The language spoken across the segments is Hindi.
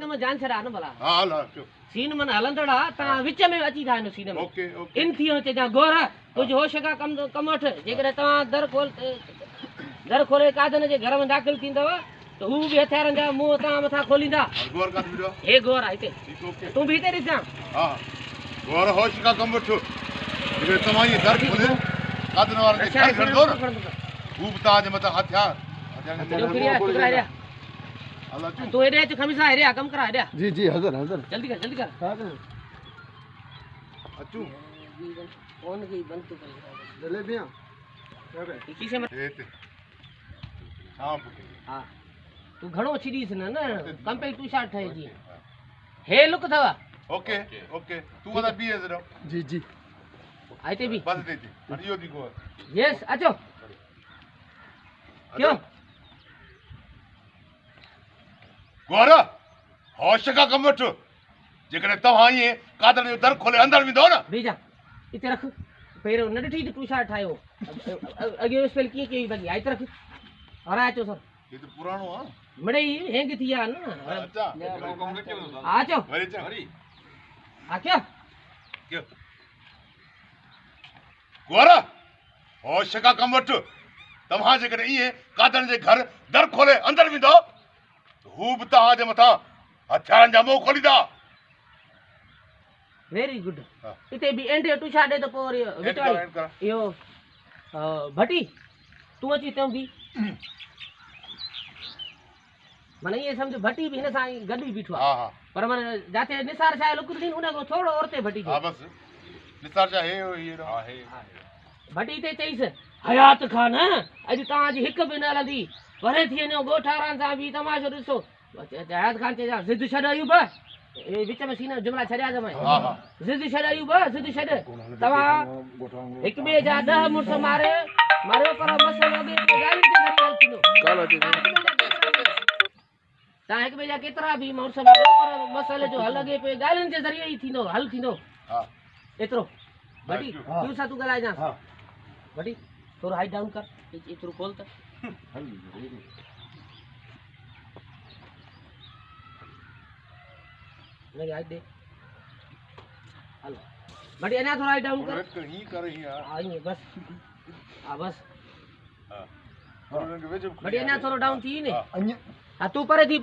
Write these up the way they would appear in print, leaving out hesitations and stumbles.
सीन में जान छड़ा न भला हां हल सीन मन हलंदड़ा ता विच में अची था इन सीन में ओके इन थियो ते जा गोर कुछ होश का कम वठ जेकर ता दर खोले कादन जे घर में दाखिल थींदव तो हु भी हथियारन जा मुंह ता मथा खोलींदा गोर का वीडियो हे गोर आइते ओके तू भी इते ॾिसां हां गोर होश का कम वठो जे तमाई दर खोले कादन वाले के घर खड़ो न हु बता जे मता हथियार तो एडे च खमीसा हेरे कम करा हेरे जी जी हजर हजर जल्दी कर अचू कौन की बंद तो जलेबियां किसे मत हां हां तू घणो छिडीस न कंपेल टू शॉट है जी हे लुक थवा ओके ओके तू वाला बी है जरा जी जी आइते भी बस दे दी अड़ियो दी गोर यस अचो क्यों गोर होश का कम वठो जेकॾहिं तव्हां ईअं कादर जो दर खोले अंदर वेंदो न भेजा इते रख पहिरियों न ॾिठी टू शॉट ठाहियो अॻे स्पेल कीअं कई भॻी आइते रख और अचो सर ये तो पुरानो है मिड़ई हैंग थी विया न अच्छा अचो वरी चा वरी हा क्या क्यों गोर होश का कम वठ तव्हां जेकॾहिं ईअं कादर जे घर दर खोले अंदर वेंदो हू बि तव्हां जे मथां हथियारनि जा मुंहुं खोलींदा वेरी गुड इते भी एंड टू छाड़े तो पोर विचवाई यो भटी तू अची तू भी माने ये समझ भटी भी न साई गडी बीठो हां हां पर माने जाते निसार छाए लुक दिन उन को थोड़ो औरते भटी हां बस निसार जा है ये है भटी ते चईस हयात खान अज ता जी हिक भी न हलंदी वरे थी ने गोठारान सा भी तमाशो दिसो हयात खान ते जा जिद छड़ायू बस ए विच में सीना जुमला छड़या जमाई हां हां जिद छड़ायू बस जिद छड़ तवा एक बे जा 10 मुठ मारे मारे पर मसल लगे तो गाली के घर हल थीनो कालो जी ता एक बे जा केतरा भी मुठ मारे पर मसल जो हल लगे पे गालिन के जरिए ही थीनो हल थीनो हां एतरो बड़ी क्यों सा तू गलाय जा हां बड़ी थोड़ा हाइट डाउन कर एतरो खोल त नहीं हाइट दे हेलो बड़ी एना थोड़ा हाइट डाउन कर कहीं कर ही यार आई बस हां बस हां बड़ी एना थोड़ा डाउन थी ने अन्य हां तू परे थी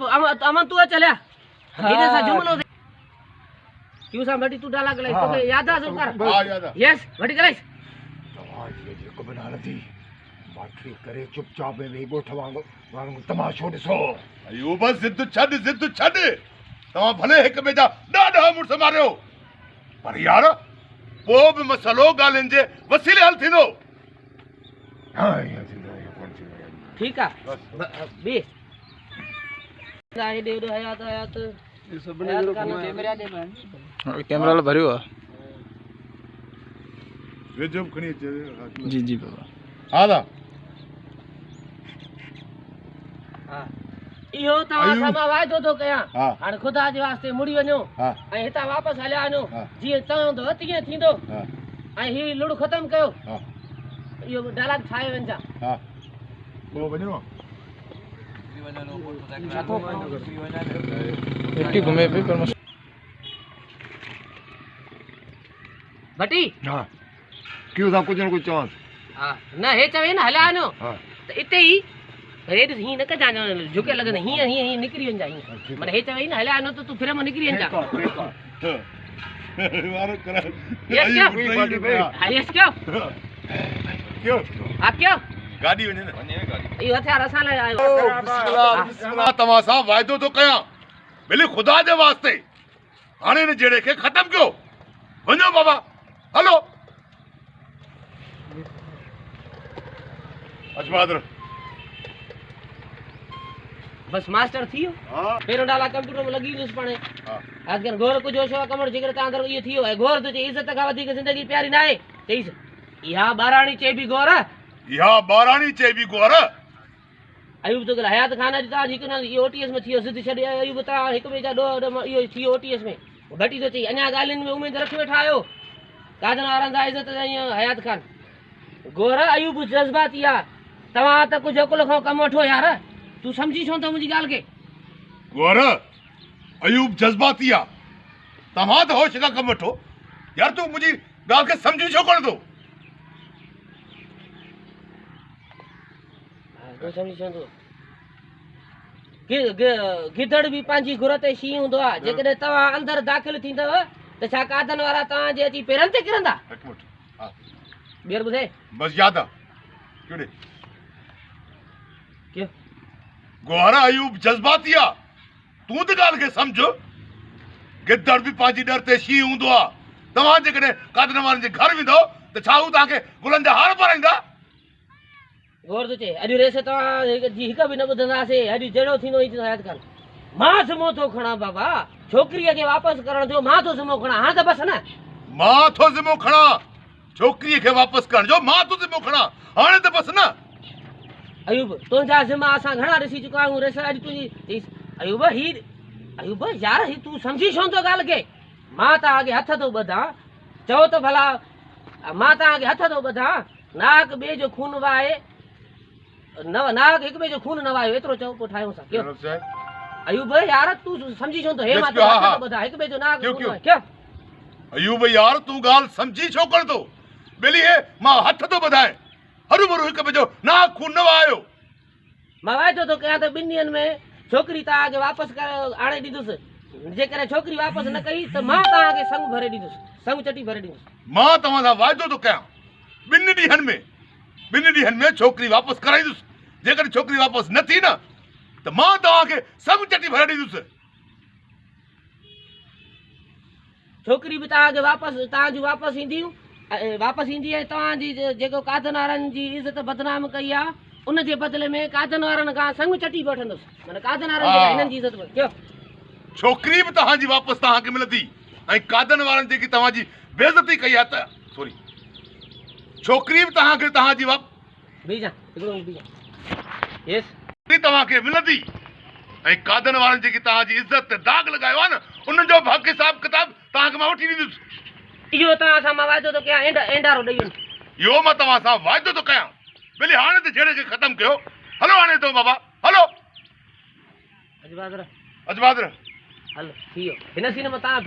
अमन तू चल्या गिने सा जुमलो क्यों सा बड़ी तू डाला गलाई तो याद आ सब कर हां याद आ यस बड़ी गलाई तव्हां ये को बना रही बाकी करे चुपचाप में वे गोठवा वांगु तमाशो ॾिसो अयो बस जिद छड़ तव्हां भले हिक ॿिए जा ॾाढा मुड़स मारियो पर यार पोइ बि मसलो ॻाल्हियुनि जे वसीले हल थींदो हां ये कौन सी ठीक है बे गाय दे हयात हयात ये सब कैमरा दे मैं कैमरा ला भरियो वेझो खणी अचे जी जी बाबा हा दा हां इहो तव्हां सां वाइदो थो कयां हां हाणे ख़ुदा जे वास्ते मुड़ी वञो हां ऐं हितां वापसि हलिया वञो हा। जीअं चवंदो तीअं थींदो हां ऐं हीउ लुड़ ख़तमु कयो हां इहो डायलॉग ठाहे वञा हां पोइ वञो एटी घुमे पे पर भटी हां क्यों था कुछ न कुछ चवां हा न हे चवे न हलिया वञो हां त इते ई रेड ही न कजा झुके लगन ही ही निकरी वञा ही माने हे चवे न हलिया वञो त तू फिर में निकरी वञा वारो करा यस क्या हां यस क्या क्यों हा क्या गाड़ी वञे न इहो हथियार असां लाइ आयो बिस्मिल्लाह तव्हां सां वाइदो थो कयां भले ख़ुदा जे वास्ते हाणे हिन जहिड़े खे ख़तमु कयो वञो बाबा हलो अजमादर बस मास्टर थियो हां पहिरों डाला कंप्यूटर में लगी वियुसि पाणे हां अगर घोर कुछ होशो कमर जिगर ता अंदर ये थियो है घोर तो इज्जत का वधिक जिंदगी प्यारी ना है चईस या बाराणी चे भी घोर इहा ॿाराणी चइबी गोर अयूब तो हयात खान जी ता हिक ना ये ओटीएस में थियो सिद्ध छड़े अयूब ता हिक में जा दो यो थियो ओटीएस में घटी तो चई अन्या गालिन में उम्मीद रख वेठा आयो कादन वारन दा इज्जत हयात खान घोर अयूब जज्बातिया तवा त कुछ अकुल खो कम वठो यार तू समझी छो त मुजी गाल के गोर अयूब जज्बाती आहे। तव्हां त होश खां कमु वठो यार। तूं मुंहिंजी ॻाल्हि खे सम्झी छो कोन थो? तूं सम्झी छो गिदड़ बि पंहिंजी घुर ते शींहुं हूंदो आहे। जेकॾहिं तव्हां अंदरि दाख़िल थींदव त छा कादन वारा तव्हांजे अची पेरनि ते किरंदा? हिकु मिंट। हा ॿीहर ॿुधाए। बसि यादि आहे। कहिड़े क्यों गोहारा अयूब जज्बाती आहे। तूं त ॻाल्हि खे सम्झ। गिदड़ बि पंहिंजी डर ते शींहुं हूंदो आहे। तव्हां जेकॾहिं कादन वारनि जे घर वेंदो त छा हू तव्हांखे गुलनि जा हार पाराईंदा? गौर थो चए। अॼु रेस तव्हां हिकु बि न ॿुधंदासीं। अॼु जहिड़ो थींदो ई यादि कर। मां ज़िमो थो खणा बाबा। छोकिरीअ खे वापसि करण जो मां थो ज़िमो खणा। हाणे त बसि न। मां थो ज़िमो खणा छोकिरीअ खे वापसि करण जो। मां थो ज़िमो खणा हाणे त बसि न। अयूब तुंहिंजा ज़िमा असां घणा ॾिसी चुका आहियूं। रेस अॼु तुंहिंजी अयूब अयूब यार तूं सम्झी छो थो ॻाल्हि खे? मां तव्हांखे हथ थो ॿधां। चओ त भला मां तव्हांखे हथ थो ॿधां। नाक ॿिए जो खून वहाए नाक हिकु ॿिए जो खून न वायो एतिरो चओ पोइ ठाहियूं सां। अयूब यार तूं सम्झी छो थो? हे मां तव्हांखे हथ थो ॿधां हिकु ॿिए जो नाक खून वहाए क्या? अयूब यार तूं ॻाल्हि सम्झी छो कोन थो? ॿिली हे मां हथ थो ॿधाए हरू भरू हिकु ॿिए जो नाक खून न वहायो। मां वाइदो थो कयां त 2 ॾींहंनि में छोकिरी तव्हांखे वापसि आणे ॾींदुसि। जेकॾहिं छोकिरी वापसि न कई त मां तव्हांखे संग भरे ॾींदुसि। संग चटी भरे ॾींदुसि। मां तव्हां सां वाइदो थो कयां 2 ॾींहंनि में छोकिरी वापसि कराईंदुसि। जेकॾहिं छोकिरी वापसि न थी न त मां तव्हांखे संग चटी भरे ॾींदुसि। छोकिरी बि तव्हांखे तव्हांजूं वापसि ईंदियूं। वापसि ईंदी ऐं तव्हांजी जेको कादन वारनि जी इज़त बदनाम कई आहे उनजे बदिले में कादन वारनि खां संग चटी बि वठंदुसि। माना कादन वारनि खे हिननि जी इज़त कयो। छोकिरी बि तव्हांजी वापसि तव्हांखे मिलंदी ऐं कादन वारनि जेकी तव्हांजी बेइज़ती कई आहे त सॉरी छोकिरी बि तव्हांजी बीजा हिकिड़ो बीजा यस तव्हांखे मिलंदी ऐं कादन वारनि जेकी तव्हांजी इज़त ते दाग़ लॻायो आहे न उन जो हक़ हिसाब किताब तव्हांखे मां वठी ॾींदुसि। इहो तव्हां सां मां वाइदो थो कयां। एंडारो ॾेई वञ। इहो मां तव्हां सां वाइदो थो कयां। भले हाणे त जहिड़े खे ख़तमु कयो। हलो हाणे तो बाबा हलो अजबादर अजबादर हलो थी वियो। हिन सीन में तव्हां